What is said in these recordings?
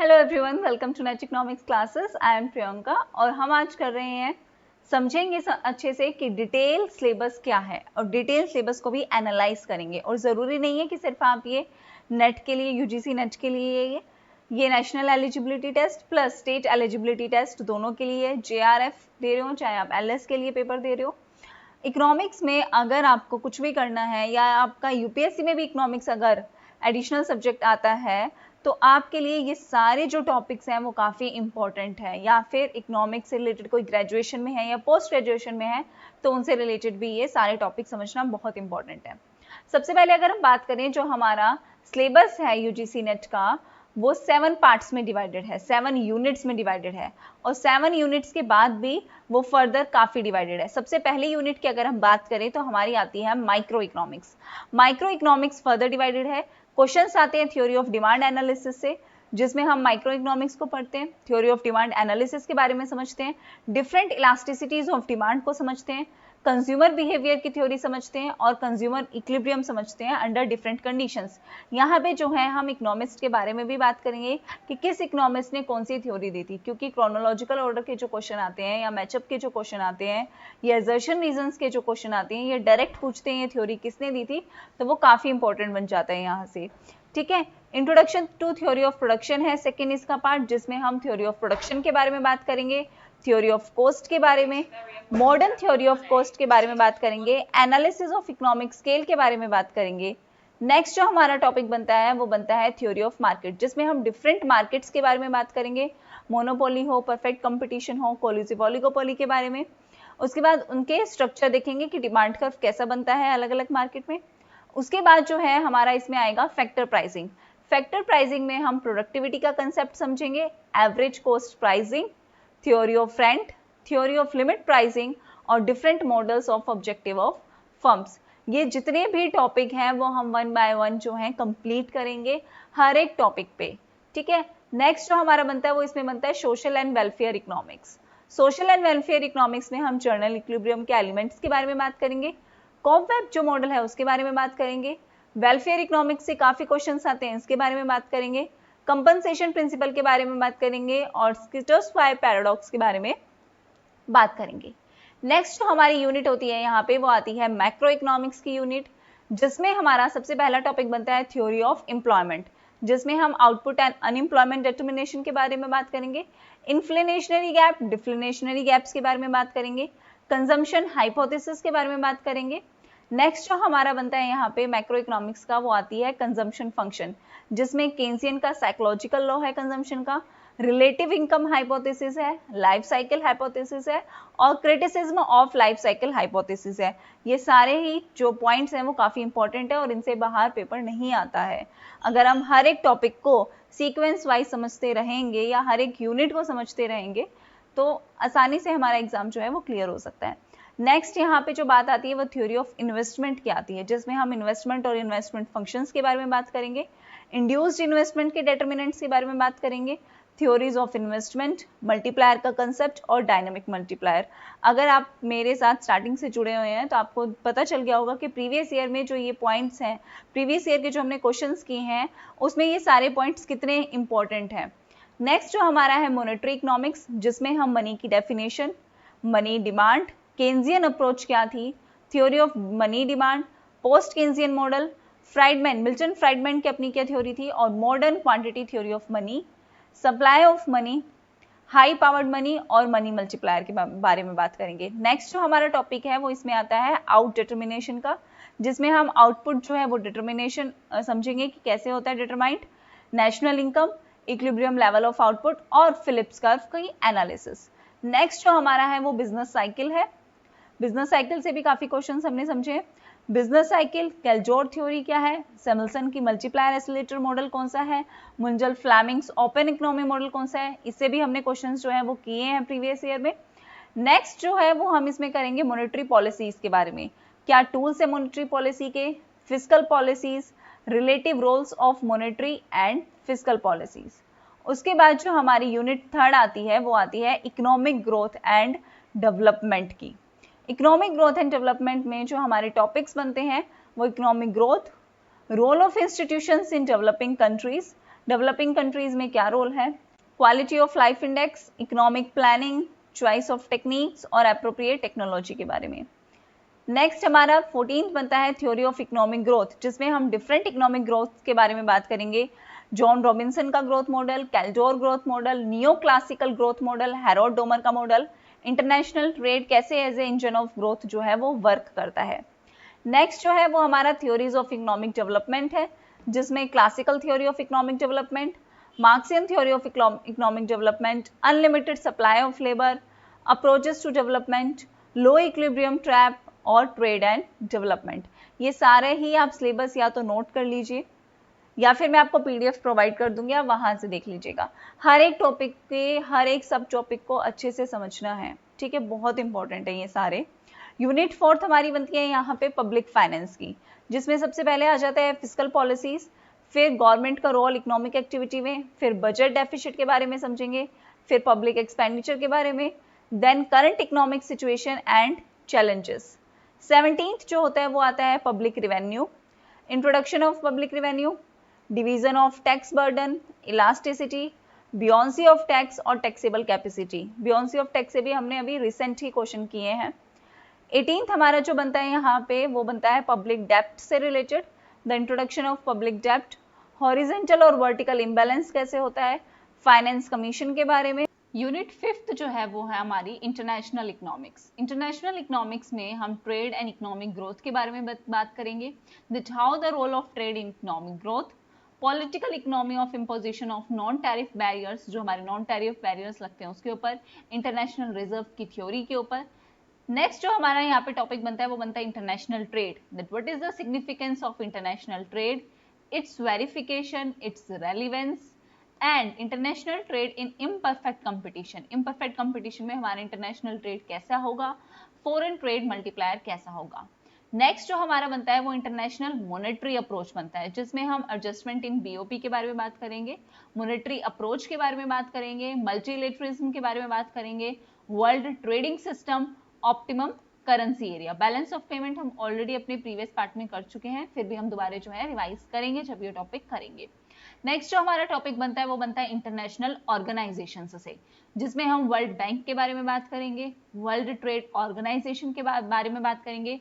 Hello everyone, welcome to NET economics classes. I am Priyanka और हम आज कर रहे हैं समझेंगे अच्छे से कि डिटेल सिलेबस क्या है और डिटेल सिलेबस को भी एनालाइज करेंगे। और ज़रूरी नहीं है कि सिर्फ आप ये नेट के लिए, यूजीसी नेट के लिए ये national eligibility test plus state eligibility test दोनों के लिए जेआरएफ दे रहे हो, चाहे आप एलएस के लिए पेपर दे रहे हो। इकोनॉमिक्स में अगर आपको कुछ भी करना है या आपका यूपीएससी में भी इकोनॉमिक्स अगर एडिशनल सब्जेक्ट आता है तो आपके लिए ये सारे जो टॉपिक्स हैं वो काफ़ी इंपॉर्टेंट है, या फिर इकोनॉमिक्स से रिलेटेड कोई ग्रेजुएशन में है या पोस्ट ग्रेजुएशन में है तो उनसे रिलेटेड भी ये सारे टॉपिक समझना बहुत इंपॉर्टेंट है। सबसे पहले अगर हम बात करें, जो हमारा सिलेबस है यूजीसी नेट का वो 7 पार्ट्स में डिवाइडेड है, 7 यूनिट्स में डिवाइडेड है और 7 यूनिट्स के बाद भी वो फर्दर काफ़ी डिवाइडेड है। सबसे पहले यूनिट की अगर हम बात करें तो हमारी आती है micro economics. Micro economics further divided है। क्वेश्चंस आते हैं थ्योरी ऑफ डिमांड एनालिसिस से, जिसमें हम माइक्रो इकोनॉमिक्स को पढ़ते हैं, थ्योरी ऑफ डिमांड एनालिसिस के बारे में समझते हैं, डिफरेंट इलास्टिसिटीज ऑफ डिमांड को समझते हैं, कंज्यूमर बिहेवियर की थ्योरी समझते हैं और कंज्यूमर इक्विलिब्रियम समझते हैं अंडर डिफरेंट कंडीशंस। यहाँ पे जो है हम इकोनॉमिस्ट के बारे में भी बात करेंगे कि किस इकोनॉमिस्ट ने कौन सी थ्योरी दी थी, क्योंकि क्रोनोलॉजिकल ऑर्डर के जो क्वेश्चन आते हैं या मैचअप के जो क्वेश्चन आते हैं या असर्शन रीजंस के जो क्वेश्चन आते हैं, ये डायरेक्ट पूछते हैं ये थ्योरी किसने दी थी, तो वो काफ़ी इंपॉर्टेंट बन जाता है यहाँ से। ठीक है, introduction to theory of production है सेकेंड इसका पार्ट, जिसमें हम थ्योरी ऑफ प्रोडक्शन के बारे में बात करेंगे, थ्योरी ऑफ कॉस्ट के बारे में, मॉडर्न थ्योरी ऑफ कॉस्ट के बारे में बात करेंगे, एनालिसिस ऑफ इकोनॉमिक स्केल के बारे में बात करेंगे। नेक्स्ट जो हमारा टॉपिक बनता है वो बनता है थ्योरी ऑफ मार्केट, जिसमें हम डिफरेंट मार्केट्स के बारे में बात करेंगे, मोनोपोली हो, परफेक्ट कंपटीशन हो, कोलिजिव ओलिगोपोली के बारे में। उसके बाद उनके स्ट्रक्चर देखेंगे कि डिमांड कर्व कैसा बनता है अलग अलग मार्केट में। उसके बाद जो है हमारा इसमें आएगा फैक्टर प्राइसिंग। फैक्टर प्राइसिंग में हम प्रोडक्टिविटी का कंसेप्ट समझेंगे, average cost pricing, theory of rent, theory of limit pricing और different models of objective of firms. ये जितने भी टॉपिक हैं वो हम वन बाय वन जो है कंप्लीट करेंगे हर एक टॉपिक पे। ठीक है, नेक्स्ट जो हमारा बनता है वो इसमें बनता है social and welfare economics. Social and welfare economics में हम जर्नल इक्विलिब्रियम के एलिमेंट्स के बारे में बात करेंगे, कॉबवेब जो मॉडल है उसके बारे में बात करेंगे, वेलफेयर इकोनॉमिक्स से काफी क्वेश्चंस आते हैं इसके बारे में बात करेंगे, कंपनसेशन प्रिंसिपल के बारे में बात करेंगे और स्किटोस्क्वायर पैराडॉक्स के बारे में बात करेंगे। नेक्स्ट जो हमारी यूनिट होती है यहाँ पे वो आती है मैक्रो इकोनॉमिक्स की यूनिट, जिसमें हमारा सबसे पहला टॉपिक बनता है थ्योरी ऑफ एम्प्लॉयमेंट, जिसमें हम आउटपुट एंड अनएम्प्लॉयमेंट डिटर्मिनेशन के बारे में बात करेंगे, इन्फ्लेशनरी गैप, डिफ्लेशनरी गैप्स के बारे में बात करेंगे, कंजम्पशन हाइपोथेसिस के बारे में बात करेंगे। नेक्स्ट जो हमारा बनता है यहाँ पे मैक्रो इकोनॉमिक्स का वो आती है कंजम्पशन फंक्शन, जिसमें केन्सियन का साइकोलॉजिकल लॉ है कंजम्पशन का, रिलेटिव इनकम हाइपोथेसिस है, लाइफ साइकिल हाइपोथेसिस है और criticism of life cycle hypothesis है। ये सारे ही जो पॉइंट्स हैं वो काफ़ी इंपॉर्टेंट है और इनसे बाहर पेपर नहीं आता है। अगर हम हर एक टॉपिक को सीक्वेंस वाइज समझते रहेंगे या हर एक यूनिट को समझते रहेंगे तो आसानी से हमारा एग्जाम जो है वो क्लियर हो सकता है। नेक्स्ट यहाँ पे जो बात आती है वो थ्योरी ऑफ इन्वेस्टमेंट की आती है, जिसमें हम इन्वेस्टमेंट और इन्वेस्टमेंट फंक्शंस के बारे में बात करेंगे, इंड्यूस्ड इन्वेस्टमेंट के डिटर्मिनेंट्स के बारे में बात करेंगे, थ्योरीज ऑफ इन्वेस्टमेंट, मल्टीप्लायर का कंसेप्ट और डायनामिक मल्टीप्लायर। अगर आप मेरे साथ स्टार्टिंग से जुड़े हुए हैं तो आपको पता चल गया होगा कि प्रीवियस ईयर में जो ये पॉइंट्स हैं, प्रीवियस ईयर के जो हमने क्वेश्चंस किए हैं उसमें ये सारे पॉइंट्स कितने इंपॉर्टेंट हैं। नेक्स्ट जो हमारा है मॉनेटरी इकोनॉमिक्स, जिसमें हम मनी की definition, money demand, Keynesian approach क्या थी, theory of money demand, post Keynesian model, Friedman, Milton Friedman की अपनी क्या थ्योरी थी और modern quantity theory of money, supply of money, high powered money और मनी मल्टीप्लायर के बारे में बात करेंगे। नेक्स्ट जो हमारा टॉपिक है वो इसमें आता है आउट डिटर्मिनेशन का, जिसमें हम आउटपुट जो है वो डिटर्मिनेशन समझेंगे कि कैसे होता है determined, national income, equilibrium level of output और फिलिप्स कर्व की एनालिसिस। नेक्स्ट जो हमारा है वो बिजनेस साइकिल है, बिजनेस साइकिल से भी काफी क्वेश्चंस हमने समझे। बिजनेस साइकिल, कैलजोर थ्योरी क्या है, सैमुअल्सन की मल्टीप्लायर एसिलेटर मॉडल कौन सा है, Munjal Fleming's open economy model कौन सा है, इससे भी हमने क्वेश्चंस जो है वो किए हैं प्रीवियस ईयर में। नेक्स्ट जो है वो हम इसमें करेंगे मॉनेटरी पॉलिसीज के बारे में, क्या टूल्स है मॉनेटरी पॉलिसी के, fiscal policies, relative roles of monetary and fiscal policies. उसके बाद जो हमारी यूनिट थर्ड आती है वो आती है इकोनॉमिक ग्रोथ एंड डेवलपमेंट की। इकोनॉमिक ग्रोथ एंड डेवलपमेंट में जो हमारे टॉपिक्स बनते हैं वो economic growth, role of institutions in developing countries, developing countries में क्या रोल है, quality of life index, economic planning, choice of techniques और एप्रोप्रिएट टेक्नोलॉजी के बारे में। नेक्स्ट हमारा 14th बनता है थ्योरी ऑफ इकोनॉमिक ग्रोथ, जिसमें हम डिफरेंट इकोनॉमिक ग्रोथ के बारे में बात करेंगे। जॉन रॉबिन्सन का growth model, Kaldor growth model, neo classical growth model, Harrod Domar का मॉडल, इंटरनेशनल ट्रेड कैसे as a engine of growth जो है वो वर्क करता है। नेक्स्ट जो है वो हमारा थ्योरीज ऑफ इकोनॉमिक डेवलपमेंट है, जिसमें classical theory of economic development, Marxian theory of economic development, unlimited supply of labour, approaches to development, low equilibrium trap और ट्रेड एंड डेवलपमेंट। ये सारे ही आप सिलेबस या तो नोट कर लीजिए या फिर मैं आपको पीडीएफ प्रोवाइड कर दूंगी, आप वहां से देख लीजिएगा। हर एक टॉपिक के हर एक सब टॉपिक को अच्छे से समझना है, ठीक है, बहुत इंपॉर्टेंट है ये सारे। यूनिट 4 हमारी बनती है यहाँ पे पब्लिक फाइनेंस की, जिसमें सबसे पहले आ जाता है फिस्कल पॉलिसीज, फिर गवर्नमेंट का रोल इकोनॉमिक एक्टिविटी में, फिर बजट डेफिसिट के बारे में समझेंगे, फिर पब्लिक एक्सपेंडिचर के बारे में, then current economic situation and challenges. 17th जो होता है वो आता है public revenue, introduction of public revenue, division of tax burden, elasticity, buoyancy of tax और taxable capacity. Buoyancy of tax से भी हमने अभी रिसेंट ही क्वेश्चन किए हैं। 18th हमारा जो बनता है यहाँ पे वो बनता है पब्लिक डेप्ट से related, the introduction of public डेप्ट, हॉरिजेंटल और वर्टिकल इम्बैलेंस कैसे होता है, फाइनेंस कमीशन के बारे में। यूनिट 5 जो है वो है हमारी इंटरनेशनल इकोनॉमिक्स। इंटरनेशनल इकोनॉमिक्स में हम ट्रेड एंड इकोनॉमिक ग्रोथ के बारे में बात करेंगे, that how the role of trade in economic growth, political economy of imposition of non tariff barriers, जो हमारे नॉन टैरिफ बैरियर्स लगते हैं उसके ऊपर, इंटरनेशनल रिजर्व की थ्योरी के ऊपर। नेक्स्ट जो हमारा यहाँ पे टॉपिक बनता है वो बनता है international trade, that what is the significance of international trade, it's verification, its relevance and international trade in imperfect competition. Imperfect competition में हमारा इंटरनेशनल ट्रेड कैसा होगा, फॉरेन ट्रेड मल्टीप्लायर कैसा होगा। नेक्स्ट जो हमारा बनता है वो इंटरनेशनल मॉनेटरी अप्रोच बनता है, जिसमें हम एडजस्टमेंट इन बीओपी के बारे में बात करेंगे, मॉनेटरी अप्रोच के बारे में बात करेंगे, मल्टीलेटरिज्म के बारे में बात करेंगे, world trading system, optimum currency area. Balance of payment हम ऑलरेडी अपने प्रीवियस पार्ट में कर चुके हैं, फिर भी हम दोबारा जो है रिवाइज करेंगे जब ये टॉपिक करेंगे। नेक्स्ट जो हमारा टॉपिक बनता है वो बनता है इंटरनेशनल ऑर्गेनाइजेशन से, जिसमें हम वर्ल्ड बैंक के बारे में बात करेंगे, वर्ल्ड ट्रेड ऑर्गेनाइजेशन के बारे में बात करेंगे,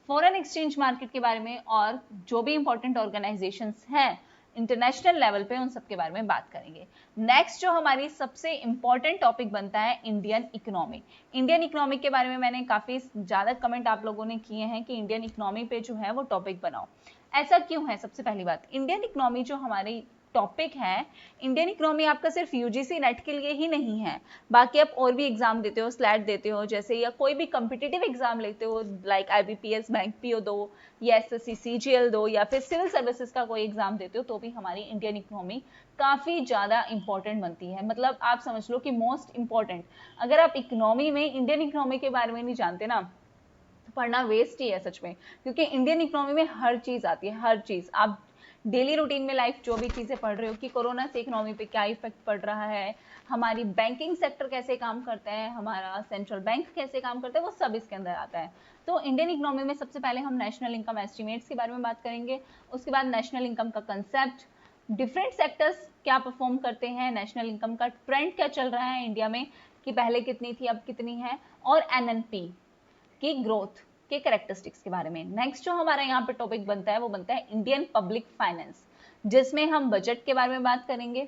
फॉरेन एक्सचेंज मार्केट के बारे में, और जो भी इंपॉर्टेंट ऑर्गेनाइजेशंस हैं इंटरनेशनल लेवल पे उन सब के बारे में बात करेंगे। नेक्स्ट जो हमारी सबसे इंपॉर्टेंट टॉपिक बनता है इंडियन इकोनॉमी। इंडियन इकोनॉमी के बारे में मैंने काफी ज्यादा कमेंट आप लोगों ने किए हैं कि इंडियन इकोनॉमी पे जो है वो टॉपिक बनाओ। ऐसा क्यों है? सबसे पहली बात, इंडियन इकोनॉमी जो हमारी टॉपिक है, इंडियन इकोनॉमी आपका सिर्फ यूजीसी नेट के लिए ही नहीं है, बाकी आप और भी एग्जाम देते हो, स्लैट देते हो जैसे, या कोई भी कम्पिटिटिव एग्जाम लेते हो लाइक आईबीपीएस, बैंक पीओ दो, या एसएससी सीजीएल दो, या फिर सिविल सर्विसेज का कोई एग्जाम देते हो, तो भी हमारी इंडियन इकोनॉमी काफी ज्यादा इंपॉर्टेंट बनती है। मतलब आप समझ लो कि मोस्ट इंपॉर्टेंट। अगर आप इकोनॉमी में इंडियन इकोनॉमी के बारे में नहीं जानते ना, पढ़ना वेस्ट ही है सच में, क्योंकि इंडियन इकोनॉमी में हर चीज आती है, हर चीज। आप डेली रूटीन में लाइफ जो भी चीजें पढ़ रहे हो कि कोरोना से इकोनॉमी पे क्या इफेक्ट पड़ रहा है, हमारी बैंकिंग सेक्टर कैसे काम करता है, हमारा सेंट्रल बैंक कैसे काम करता है, वो सब इसके अंदर आता है। तो इंडियन इकोनॉमी में सबसे पहले हम नेशनल इनकम एस्टिमेट्स के बारे में बात करेंगे, उसके बाद नेशनल इनकम का कंसेप्ट, डिफरेंट सेक्टर्स क्या परफॉर्म करते हैं, नेशनल इनकम का ट्रेंड क्या चल रहा है इंडिया में कि पहले कितनी थी अब कितनी है, और एनएनपी की ग्रोथ के कैरेक्टरिस्टिक्स के बारे में। नेक्स्ट जो हमारा यहाँ पे टॉपिक बनता है वो बनता है इंडियन पब्लिक फाइनेंस, जिसमें हम बजट के बारे में बात करेंगे,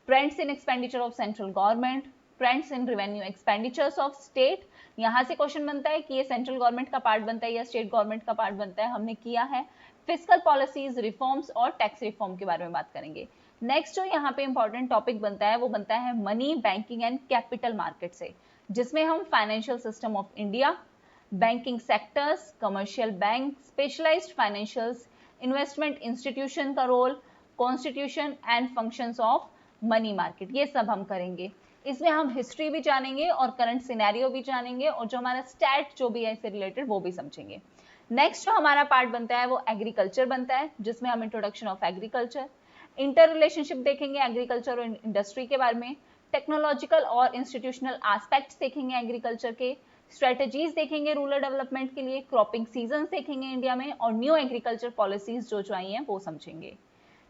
trends in expenditure of central government, trends in revenue expenditures of state. यहाँ से क्वेश्चन बनता है कि ये सेंट्रल गवर्नमेंट का पार्ट बनता है या स्टेट गवर्नमेंट का पार्ट बनता है, हमने किया है। फिस्कल पॉलिसीज, रिफॉर्म्स और टैक्स रिफॉर्म के बारे में बात करेंगे। नेक्स्ट जो यहाँ पे इंपॉर्टेंट टॉपिक बनता है वो बनता है money, banking and capital market से, जिसमें हम financial system of India, banking sectors, commercial bank, specialised financials, investment institution का role, constitution and functions of money market, ये सब हम करेंगे। इसमें हम हिस्ट्री भी जानेंगे और करंट सिनेरियो भी जानेंगे, और जो हमारा स्टैट जो भी है इससे रिलेटेड वो भी समझेंगे। नेक्स्ट जो हमारा पार्ट बनता है वो एग्रीकल्चर बनता है, जिसमें हम introduction of agriculture, inter relationship देखेंगे एग्रीकल्चर और इंडस्ट्री के बारे में, टेक्नोलॉजिकल और इंस्टीट्यूशनल एस्पेक्ट्स देखेंगे एग्रीकल्चर के, स्ट्रेटेजीज देखेंगे रूरल डेवलपमेंट के लिए, क्रॉपिंग सीजन देखेंगे इंडिया में, और न्यू एग्रीकल्चर पॉलिसीज जो आई हैं वो समझेंगे।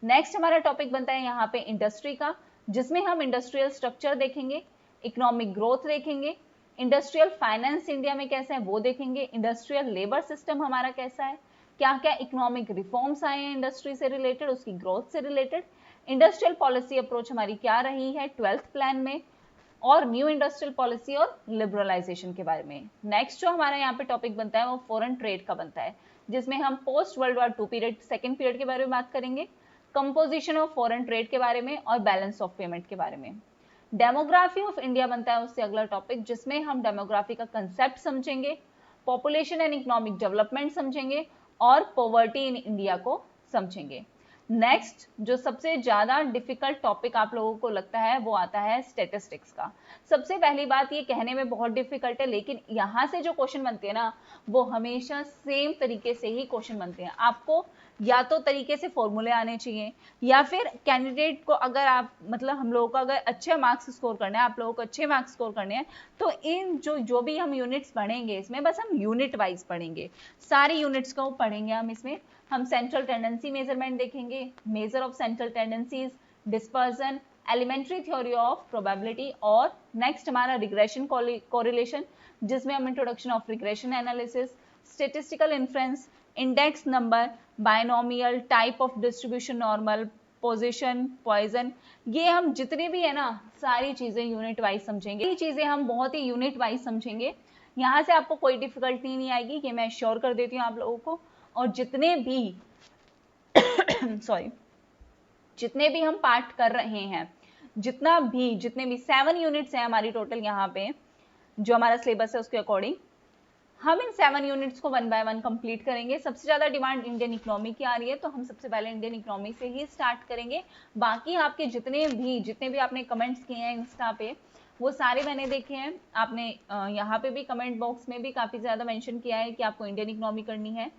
नेक्स्ट हमारा टॉपिक बनता है यहाँ पे इंडस्ट्री का, जिसमें हम इंडस्ट्रियल स्ट्रक्चर देखेंगे, इकोनॉमिक ग्रोथ देखेंगे, इंडस्ट्रियल फाइनेंस इंडिया में कैसा है वो देखेंगे, इंडस्ट्रियल लेबर सिस्टम हमारा कैसा है, क्या क्या इकोनॉमिक रिफॉर्म्स आए हैं इंडस्ट्री से रिलेटेड, उसकी ग्रोथ से रिलेटेड, इंडस्ट्रियल पॉलिसी अप्रोच हमारी क्या रही है 12th प्लान में, और न्यू इंडस्ट्रियल पॉलिसी और लिबरलाइजेशन के बारे में। नेक्स्ट जो हमारा यहाँ पे टॉपिक बनता है वो फॉरेन ट्रेड का बनता है, जिसमें हम post world war 2 period second period के बारे में बात करेंगे, कंपोजिशन ऑफ फॉरेन ट्रेड के बारे में और बैलेंस ऑफ पेमेंट के बारे में। डेमोग्राफी ऑफ इंडिया बनता है उससे अगला टॉपिक, जिसमें हम डेमोग्राफी का कंसेप्ट समझेंगे, पॉपुलेशन एंड इकोनॉमिक डेवलपमेंट समझेंगे और पॉवर्टी इन इंडिया को समझेंगे। नेक्स्ट जो सबसे ज्यादा डिफिकल्ट टॉपिक आप लोगों को लगता है वो आता है स्टैटिस्टिक्स का। सबसे पहली बात ये कहने में बहुत डिफिकल्ट है, लेकिन यहाँ से जो क्वेश्चन बनते हैं ना वो हमेशा सेम तरीके से ही क्वेश्चन बनते हैं। आपको या तो तरीके से फॉर्मूले आने चाहिए, या फिर कैंडिडेट को अगर आप मतलब हम लोगों को अगर अच्छे मार्क्स स्कोर करने हैं, आप लोगों को अच्छे मार्क्स स्कोर करने हैं, तो इन जो भी हम यूनिट्स पढ़ेंगे इसमें बस हम यूनिट वाइज पढ़ेंगे, सारी यूनिट्स को पढ़ेंगे हम। इसमें हम सेंट्रल टेंडेंसी मेजरमेंट देखेंगे, measure of central tendencies, dispersion, elementary theory of probability, और नेक्स्ट हमारा रिग्रेशन कोरिलेशन, जिसमें हम introduction of regression analysis, statistical inference, index number, binomial, type of distribution normal, position, Poisson, ये हम जितने भी है ना सारी चीजें यूनिट वाइज समझेंगे। ये चीजें हम बहुत ही यूनिट वाइज समझेंगे, यहाँ से आपको कोई डिफिकल्टी नहीं आएगी, कि मैं श्योर कर देती हूँ आप लोगों को। और जितने भी जितने भी हम पार्ट कर रहे हैं, जितने भी 7 यूनिट्स हैं हमारी टोटल यहाँ पे जो हमारा सिलेबस है उसके अकॉर्डिंग, हम इन 7 यूनिट्स को 1 बाय 1 कंप्लीट करेंगे। सबसे ज्यादा डिमांड इंडियन इकोनॉमी की आ रही है, तो हम सबसे पहले इंडियन इकोनॉमी से ही स्टार्ट करेंगे। बाकी आपके जितने भी आपने कमेंट्स किए हैं इंस्टा पे वो सारे मैंने देखे हैं। आपने यहाँ पे भी कमेंट बॉक्स में भी काफी ज्यादा मेंशन किया है कि आपको इंडियन इकोनॉमी करनी है।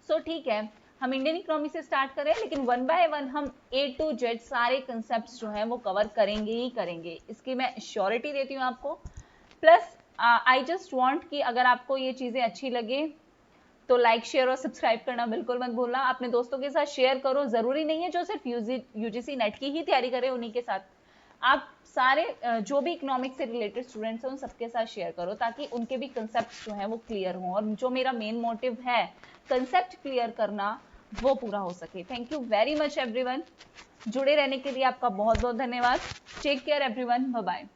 सो ठीक है, हम इंडियन इकोनॉमी से स्टार्ट करें, लेकिन 1 बाय 1 हम A to Z सारे कंसेप्ट जो हैं वो कवर करेंगे ही करेंगे, इसकी मैं श्योरिटी देती हूँ आपको। प्लस आई जस्ट वांट कि अगर आपको ये चीजें अच्छी लगे तो लाइक शेयर और सब्सक्राइब करना बिल्कुल मत भूलना। अपने दोस्तों के साथ शेयर करो, जरूरी नहीं है जो सिर्फ यूजीसी नेट की ही तैयारी करे उन्हीं के साथ, आप सारे जो भी इकोनॉमिक्स से रिलेटेड स्टूडेंट्स हैं उन सबके साथ शेयर करो, ताकि उनके भी कंसेप्ट जो हैं वो क्लियर हों, और जो मेरा मेन मोटिव है कंसेप्ट क्लियर करना वो पूरा हो सके। Thank you very much everyone, जुड़े रहने के लिए आपका बहुत बहुत धन्यवाद। Take care everyone, bye bye.